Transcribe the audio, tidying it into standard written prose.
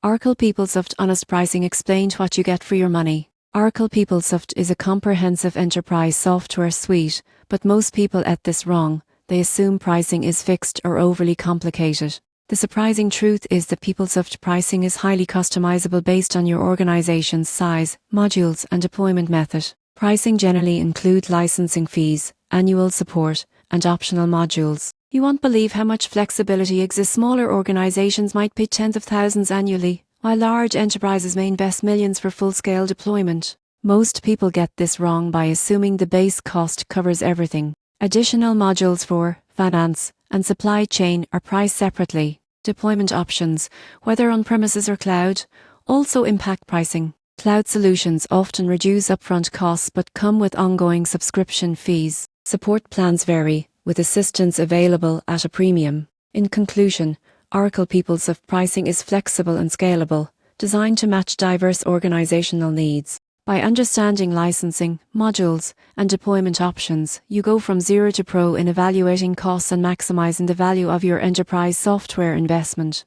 Oracle PeopleSoft Honest Pricing explained what you get for your money. Oracle PeopleSoft is a comprehensive enterprise software suite, but most people get this wrong. They assume pricing is fixed or overly complicated. The surprising truth is that PeopleSoft pricing is highly customizable based on your organization's size, modules, and deployment method. Pricing generally includes licensing fees, annual support, and optional modules. You won't believe how much flexibility exists. Smaller organizations might pay tens of thousands annually, while large enterprises may invest millions for full-scale deployment. Most people get this wrong by assuming the base cost covers everything. Additional modules for finance and supply chain are priced separately. Deployment options, whether on-premises or cloud, also impact pricing. Cloud solutions often reduce upfront costs but come with ongoing subscription fees. Support plans vary, with assistance available at a premium. In conclusion, Oracle PeopleSoft pricing is flexible and scalable, designed to match diverse organizational needs. By understanding licensing, modules, and deployment options, you go from zero to pro in evaluating costs and maximizing the value of your enterprise software investment.